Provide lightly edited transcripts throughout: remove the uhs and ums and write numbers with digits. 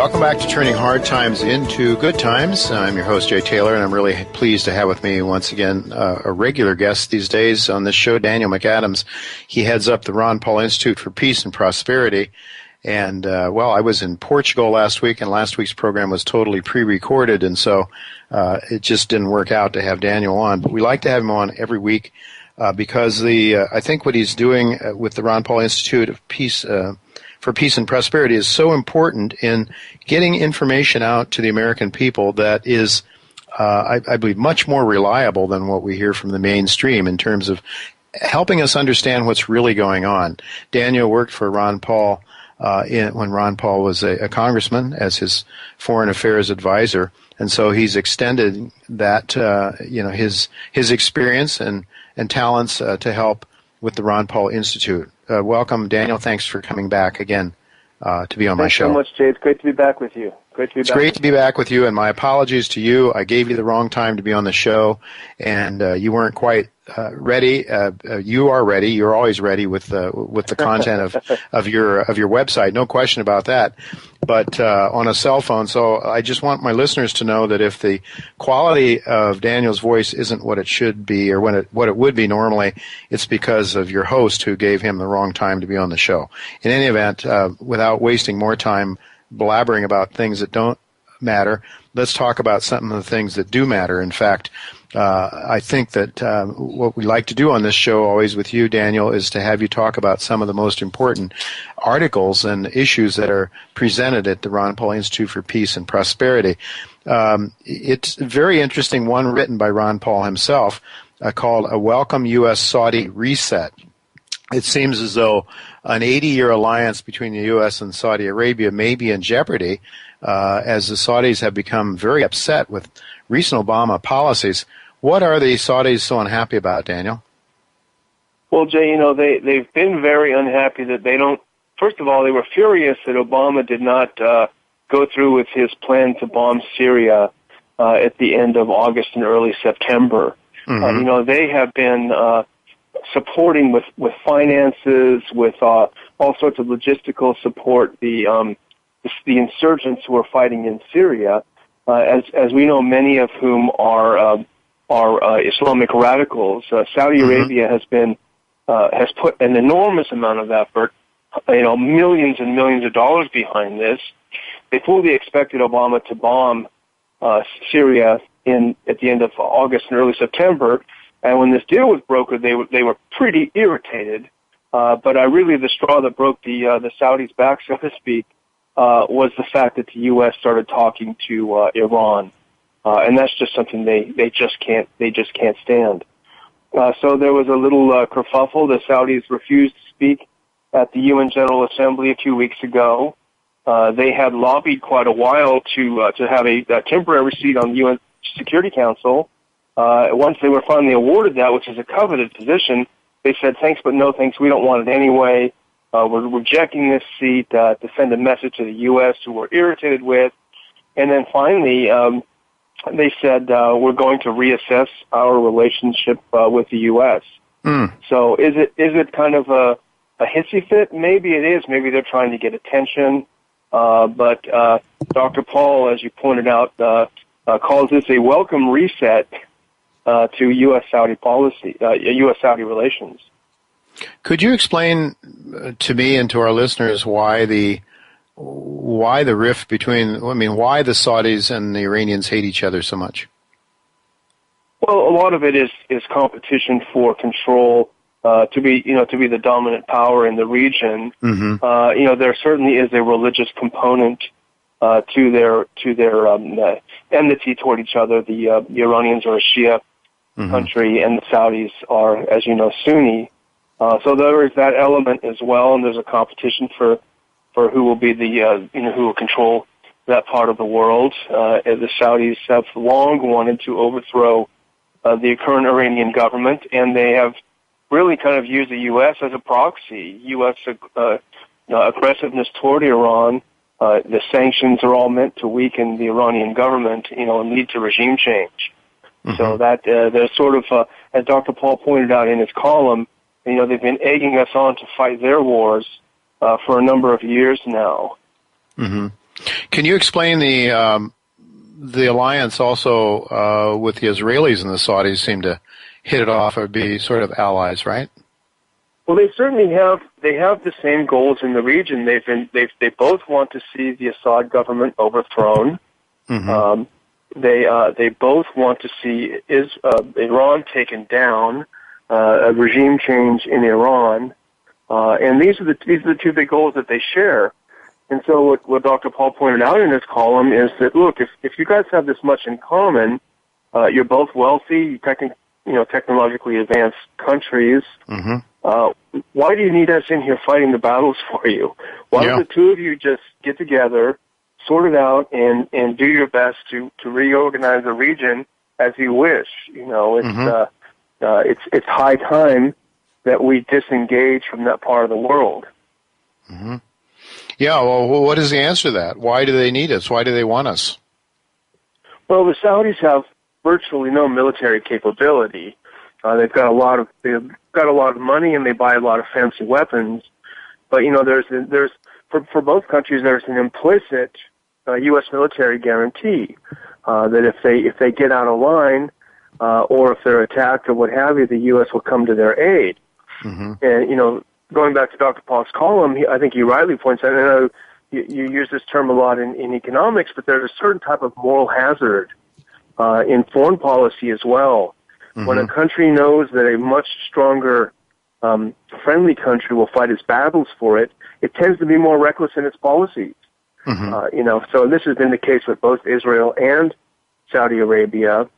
Welcome back to Turning Hard Times into Good Times. I'm your host, Jay Taylor, and I'm really pleased to have with me once again a regular guest these days on this show, Daniel McAdams. He heads up the Ron Paul Institute for Peace and Prosperity. And, I was in Portugal last week, and last week's program was totally pre-recorded, and so it just didn't work out to have Daniel on. But we like to have him on every week because I think what he's doing with the Ron Paul Institute of Peace for Peace and Prosperity is so important in getting information out to the American people that is, I believe, much more reliable than what we hear from the mainstream in terms of helping us understand what's really going on. Daniel worked for Ron Paul when Ron Paul was a congressman as his foreign affairs advisor, and so he's extended that, his experience and talents to help with the Ron Paul Institute. Welcome, Daniel. Thanks for coming back again to be on my show. Thanks so much, Jay. It's great to be back with you. It's great to be back with you, and my apologies to you. I gave you the wrong time to be on the show, and you weren't quite ready. You are ready. You're always ready with the content of your website. No question about that. But on a cell phone. So I just want my listeners to know that if the quality of Daniel's voice isn't what it should be or what it would be normally, it's because of your host who gave him the wrong time to be on the show. In any event, without wasting more time blabbering about things that don't matter, let's talk about some of the things that do matter. In fact, I think that what we like to do on this show always with you, Daniel, is to have you talk about some of the most important articles and issues that are presented at the Ron Paul Institute for Peace and Prosperity. It's a very interesting one written by Ron Paul himself called A Welcome U.S.-Saudi Reset. It seems as though an 80-year alliance between the U.S. and Saudi Arabia may be in jeopardy as the Saudis have become very upset with recent Obama policies. What are the Saudis so unhappy about, Daniel? Well, Jay, they've been very unhappy that they don't. First of all, they were furious that Obama did not go through with his plan to bomb Syria at the end of August and early September. Mm-hmm. They have been supporting with finances, with all sorts of logistical support, the insurgents who are fighting in Syria, as we know, many of whom are Islamic radicals. Saudi Arabia has put an enormous amount of effort, millions and millions of dollars behind this. They fully expected Obama to bomb Syria at the end of August and early September. And when this deal was brokered, they were pretty irritated. But really the straw that broke the Saudis' back, so to speak, was the fact that the U.S. started talking to Iran, and that's just something they just can't stand. So there was a little kerfuffle. The Saudis refused to speak at the UN General Assembly a few weeks ago. They had lobbied quite a while to have a temporary seat on the UN Security Council. Once they were finally awarded that, which is a coveted position, they said, thanks but no thanks, we don't want it anyway. We're rejecting this seat to send a message to the U.S. who we're irritated with. And then finally, they said, we're going to reassess our relationship with the U.S. So is it kind of a hissy fit? Maybe it is. Maybe they're trying to get attention. But Dr. Paul, as you pointed out, calls this a welcome reset to U.S.-Saudi policy, U.S.-Saudi relations. Could you explain to me and to our listeners why the rift between, why the Saudis and the Iranians hate each other so much? Well, a lot of it is competition for control, to be the dominant power in the region. Mm-hmm. There certainly is a religious component to their enmity toward each other. The Iranians are a Shia country, and the Saudis are, as you know, Sunni. So there is that element as well, and there's a competition for who will be who will control that part of the world. The Saudis have long wanted to overthrow the current Iranian government, and they have really kind of used the U.S. as a proxy. U.S. aggressiveness toward Iran, the sanctions are all meant to weaken the Iranian government, and lead to regime change. Mm-hmm. So that there's sort of, as Dr. Paul pointed out in his column, they've been egging us on to fight their wars for a number of years now. Mm-hmm. Can you explain the alliance also with the Israelis and the Saudis seem to hit it off or be sort of allies, right? Well, they certainly have. They have the same goals in the region. They both want to see the Assad government overthrown. Mm-hmm. They both want to see Iran taken down, a regime change in Iran, and these are the two big goals that they share. And so what Dr. Paul pointed out in his column is that, look, if you guys have this much in common, you're both wealthy, technologically advanced countries. Mm-hmm. Why do you need us in here fighting the battles for you? Why don't the two of you just get together, sort it out, and do your best to reorganize the region as you wish? It's high time that we disengage from that part of the world. Mm-hmm. Yeah, well, what is the answer to that? Why do they need us? Why do they want us? Well, the Saudis have virtually no military capability. They've got a lot of money, and they buy a lot of fancy weapons. But there's for both countries there's an implicit U.S. military guarantee that if they get out of line or if they're attacked or what have you, the U.S. will come to their aid. Mm-hmm. And going back to Dr. Paul's column, I think he rightly points out. I know you use this term a lot in economics, but there's a certain type of moral hazard in foreign policy as well. Mm-hmm. When a country knows that a much stronger, friendly country will fight its battles for it, it tends to be more reckless in its policies. Mm-hmm. So this has been the case with both Israel and Saudi Arabia,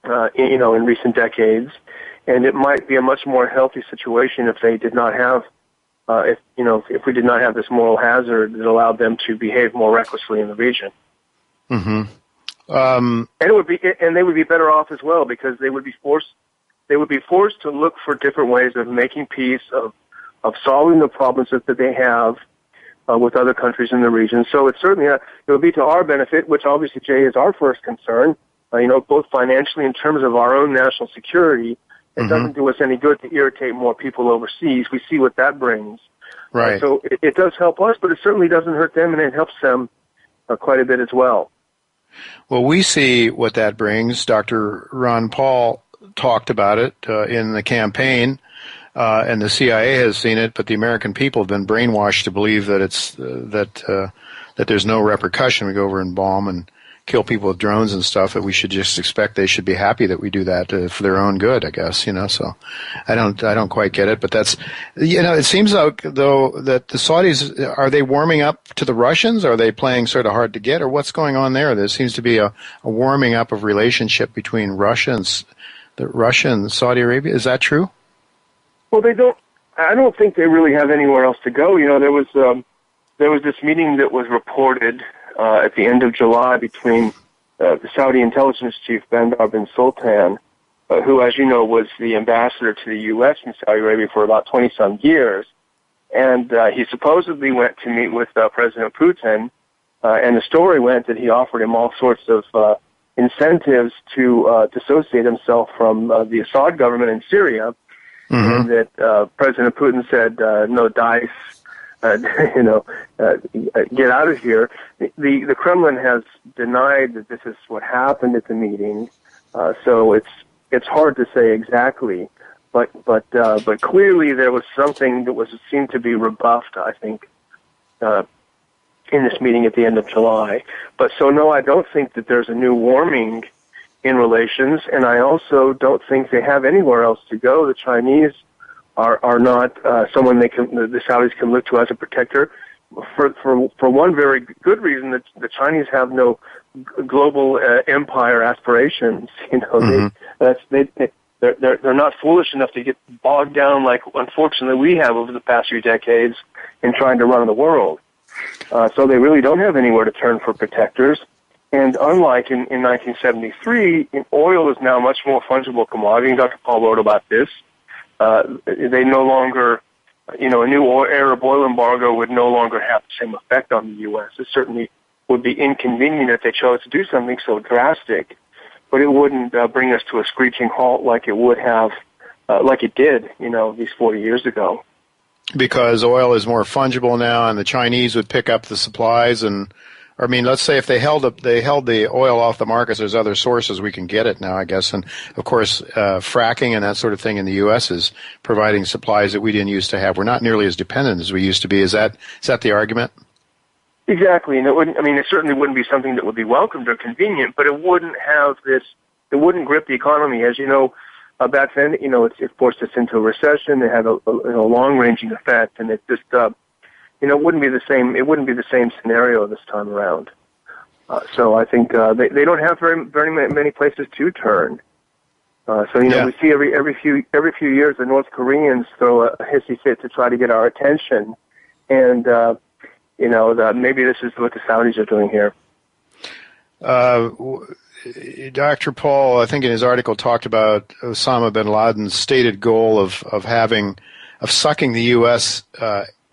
in recent decades. And it might be a much more healthy situation if they did not have, if we did not have this moral hazard that allowed them to behave more recklessly in the region. Mm-hmm. And they would be better off as well because they would be forced to look for different ways of making peace, of solving the problems that they have with other countries in the region. So it's certainly it would be to our benefit, which obviously, Jay, is our first concern. Both financially in terms of our own national security. It doesn't do us any good to irritate more people overseas. We see what that brings. Right. So it does help us, but it certainly doesn't hurt them, and it helps them quite a bit as well. Well, we see what that brings. Dr. Ron Paul talked about it in the campaign, and the CIA has seen it, but the American people have been brainwashed to believe that it's that there's no repercussion. We go over and bomb and kill people with drones and stuff, that we should just expect they should be happy that we do that for their own good, I guess, so I don't quite get it, but that's, it seems like, though, that the Saudis, are they warming up to the Russians? Are they playing sort of hard to get, or what's going on there? There seems to be a warming up of relationship between Russia and Saudi Arabia. Is that true? Well, I don't think they really have anywhere else to go. There was this meeting that was reported at the end of July between the Saudi intelligence chief Bandar bin Sultan, who, as you know, was the ambassador to the U.S. in Saudi Arabia for about 20-some years. And he supposedly went to meet with President Putin, and the story went that he offered him all sorts of incentives to dissociate himself from the Assad government in Syria, and that President Putin said, no dice, get out of here. The Kremlin has denied that this is what happened at the meeting, so it's hard to say exactly. But clearly there was something that seemed to be rebuffed, I think, in this meeting at the end of July. But so no, I don't think that there's a new warming in relations, and I also don't think they have anywhere else to go. The Chinese are not someone the Saudis can look to as a protector. For one very good reason, that the Chinese have no global empire aspirations. They're not foolish enough to get bogged down like, unfortunately, we have over the past few decades in trying to run the world. So they really don't have anywhere to turn for protectors. And unlike in 1973, oil is now a much more fungible commodity. And Dr. Paul wrote about this. They no longer, a new Arab oil embargo would no longer have the same effect on the U.S. It certainly would be inconvenient if they chose to do something so drastic, but it wouldn't bring us to a screeching halt like it would have, like it did, these 40 years ago. Because oil is more fungible now, and the Chinese would pick up the supplies, or I mean, let's say if they held the oil off the markets, there's other sources we can get it now, I guess. And of course, fracking and that sort of thing in the U.S. is providing supplies that we didn't used to have. We're not nearly as dependent as we used to be. Is that the argument? Exactly, and it certainly wouldn't be something that would be welcomed or convenient, but it wouldn't have this. It wouldn't grip the economy, as you know. Back then, it forced us into a recession. It had a long-ranging effect, and it just. It wouldn't be the same. It wouldn't be the same scenario this time around. So I think they don't have very many places to turn. We see every few years the North Koreans throw a hissy fit to try to get our attention, and maybe this is what the Saudis are doing here. Dr. Paul, I think in his article, talked about Osama bin Laden's stated goal of sucking the U.S.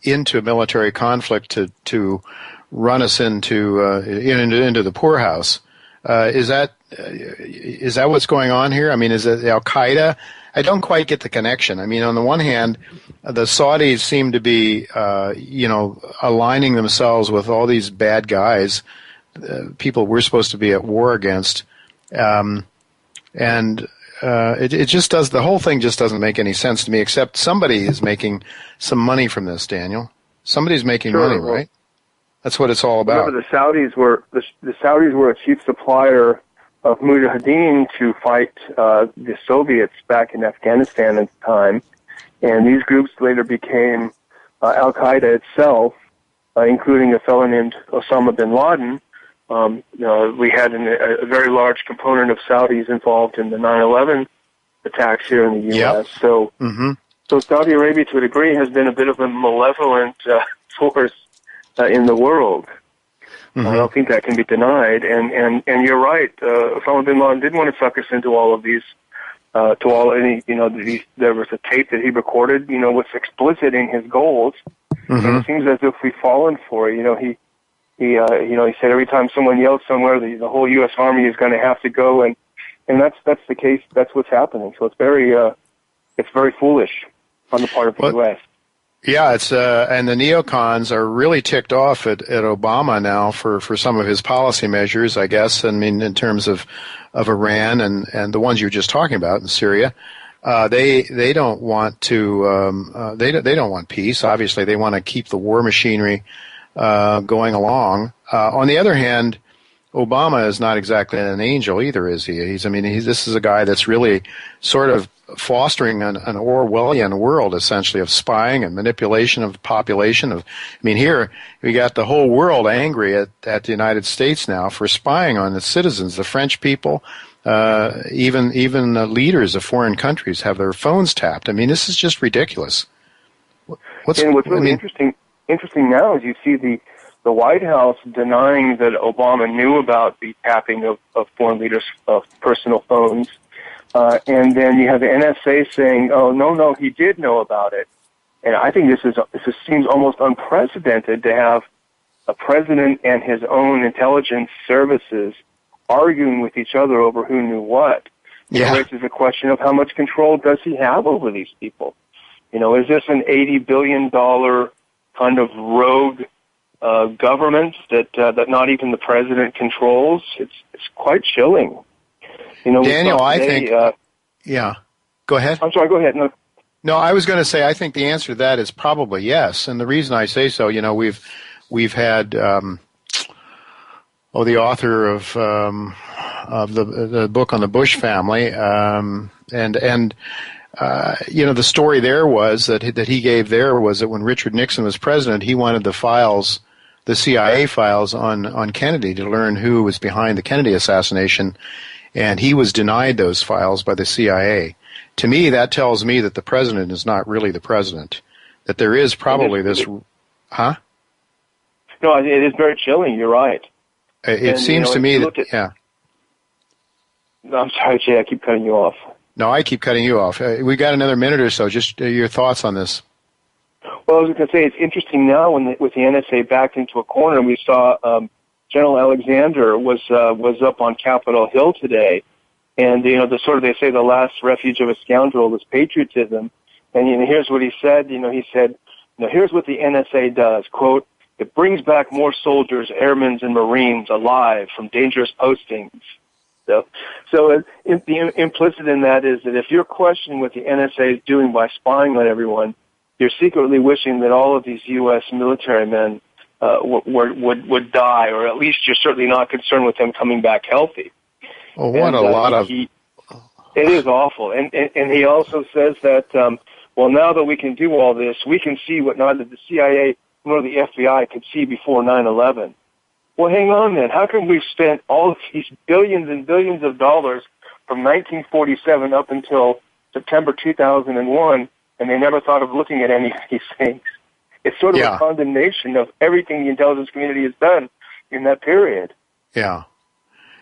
Into military conflict to run us into the poorhouse. Is that what's going on here? I mean, is it Al Qaeda? I don't quite get the connection. I mean, on the one hand, the Saudis seem to be aligning themselves with all these bad guys, people we're supposed to be at war against, it just does. The whole thing just doesn't make any sense to me. Except somebody is making some money from this, Daniel. Somebody's making money, right? That's what it's all about. Remember, the Saudis were a chief supplier of mujahideen to fight the Soviets back in Afghanistan at the time, and these groups later became Al Qaeda itself, including a fellow named Osama bin Laden. We had a very large component of Saudis involved in the 9/11 attacks here in the U.S. Yep. So Saudi Arabia, to a degree, has been a bit of a malevolent force in the world. I don't think that can be denied. And you're right. Osama bin Laden did want to suck us into all of these. There was a tape that he recorded. Was explicit in his goals. And it seems as if we've fallen for it. He said every time someone yells somewhere, the whole U.S. Army is going to have to go, and that's the case. That's what's happening. So it's very foolish on the part of the U.S. Yeah, it's and the neocons are really ticked off at Obama now for some of his policy measures, I guess. I mean, in terms of Iran and the ones you were just talking about in Syria. They don't want to they don't want peace. Obviously, they want to keep the war machinery going along. On the other hand, Obama is not exactly an angel either, is he? This is a guy that's really sort of fostering an Orwellian world, essentially, of spying and manipulation of the population. Here we got the whole world angry at the United States now for spying on its citizens. The French people, even leaders of foreign countries have their phones tapped. This is just ridiculous. What's really interesting now is you see the White House denying that Obama knew about the tapping of foreign leaders' personal phones, and then you have the NSA saying, "Oh no, he did know about it." And I think this seems almost unprecedented to have a president and his own intelligence services arguing with each other over who knew what. Yeah. It raises the question of how much control does he have over these people? Is this an $80 billion kind of rogue government that not even the president controls? It's quite chilling. Daniel, I think. Yeah. Go ahead. I'm sorry. Go ahead. No, I was going to say I think the answer to that is probably yes, and the reason I say so, we've had the author of the book on the Bush family, the story there was that he gave there was that when Richard Nixon was president, he wanted the CIA files on Kennedy to learn who was behind the Kennedy assassination, and he was denied those files by the CIA. To me, that tells me that the president is not really the president, that there is probably this. Huh? No, it is very chilling. You're right. It seems to me that, yeah. I'm sorry, Jay, I keep cutting you off. No, I keep cutting you off. We got another minute or so. Just your thoughts on this. Well, I was going to say, it's interesting now with the NSA backed into a corner. We saw General Alexander was up on Capitol Hill today, and they say the last refuge of a scoundrel is patriotism. And here's what he said. He said, here's what the NSA does. Quote, It brings back more soldiers, airmen, and Marines alive from dangerous postings. So the implicit in that is that if you're questioning what the NSA is doing by spying on everyone, you're secretly wishing that all of these U.S. military men would die, or at least you're certainly not concerned with them coming back healthy. Well, what a lot of... It is awful. And he also says that, well, now that we can do all this, we can see what neither the CIA nor the FBI could see before 9/11. Well, hang on then. How come we've spent all of these billions and billions of dollars from 1947 up until September 2001, and they never thought of looking at any of these things? It's sort of a condemnation of everything the intelligence community has done in that period. Yeah.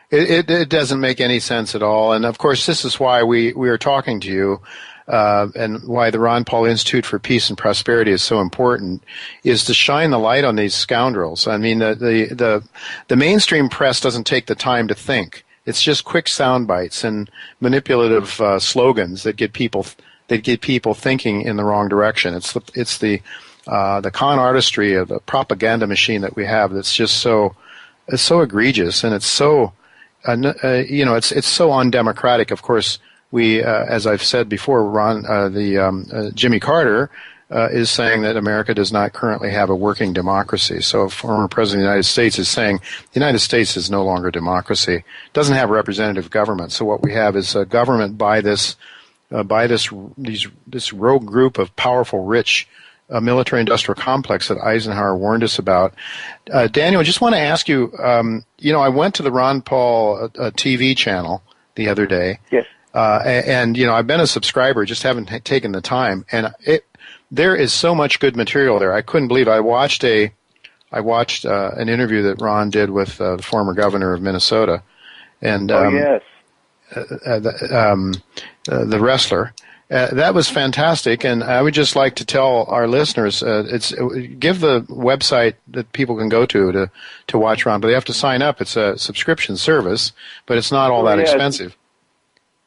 It doesn't make any sense at all. And, of course, this is why we are talking to you, and why the Ron Paul Institute for Peace and Prosperity is so important, is to shine the light on these scoundrels. I mean, the mainstream press doesn't take the time to think. It's just quick sound bites and manipulative slogans that get people thinking in the wrong direction. It's the con artistry of the propaganda machine that we have that's just so egregious, and it's so it's so undemocratic. Of course, we, as I've said before, Jimmy Carter is saying that America does not currently have a working democracy. So a former president of the United States is saying the United States is no longer a democracy, doesn't have representative government. So what we have is a government by this rogue group of powerful, rich military-industrial complex that Eisenhower warned us about. Daniel, I just want to ask you, I went to the Ron Paul TV channel the other day. Yes. And I've been a subscriber, just haven't taken the time. And there is so much good material there. I couldn't believe it. I watched an interview that Ron did with the former governor of Minnesota. And, yes. The wrestler. That was fantastic, and I would just like to tell our listeners, give the website that people can go to watch Ron, but they have to sign up. It's a subscription service, but it's not all that expensive.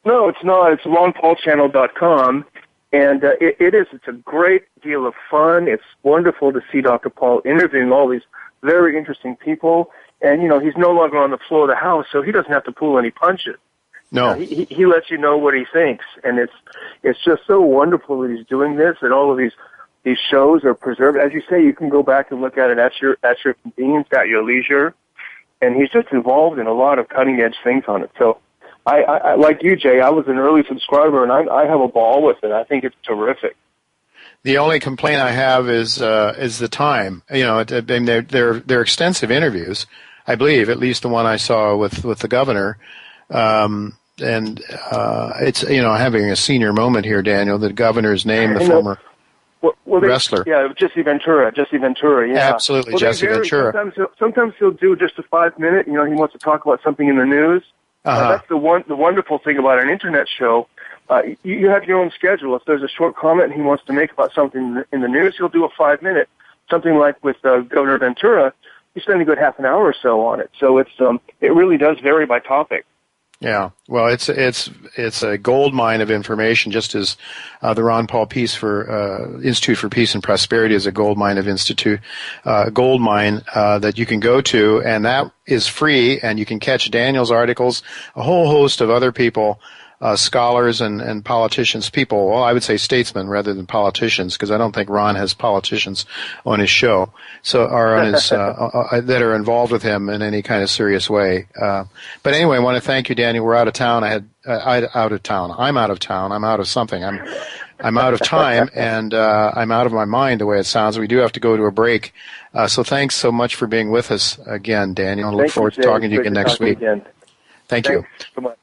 No, it's not. It's ronpaulchannel.com, and it's a great deal of fun. It's wonderful to see Dr. Paul interviewing all these very interesting people, and he's no longer on the floor of the House, so he doesn't have to pull any punches. No, he lets you know what he thinks, and it's just so wonderful that he's doing this, and all of these shows are preserved. As you say, you can go back and look at it at your convenience, at your leisure, and he's just involved in a lot of cutting edge things on it. So, I like you, Jay, I was an early subscriber, and I have a ball with it. I think it's terrific. The only complaint I have is the time. They're extensive interviews, I believe, at least the one I saw with the governor. And it's having a senior moment here, Daniel. The governor's name, the former wrestler. Jesse Ventura. Yeah, absolutely, Jesse Ventura. Sometimes he'll do just a 5-minute. He wants to talk about something in the news. That's the wonderful thing about an internet show. You have your own schedule. If there's a short comment he wants to make about something in the news, he'll do a 5-minute. Something like with Governor Ventura, you spend a good half an hour or so on it. So it really does vary by topic. Yeah, well, it's a gold mine of information, just as the Ron Paul Institute for Peace and Prosperity is a gold mine of gold mine that you can go to, and that is free, and you can catch Daniel's articles, a whole host of other people, scholars and politicians, I would say statesmen rather than politicians, because I don't think Ron has politicians on his show, or on his, that are involved with him in any kind of serious way. But anyway, I want to thank you, Daniel. We're out of town. I'm out of town. I'm out of something. I'm out of time, and I'm out of my mind the way it sounds. We do have to go to a break. So thanks so much for being with us again, Daniel. I look forward to talking to you again next week. Thank you. So much.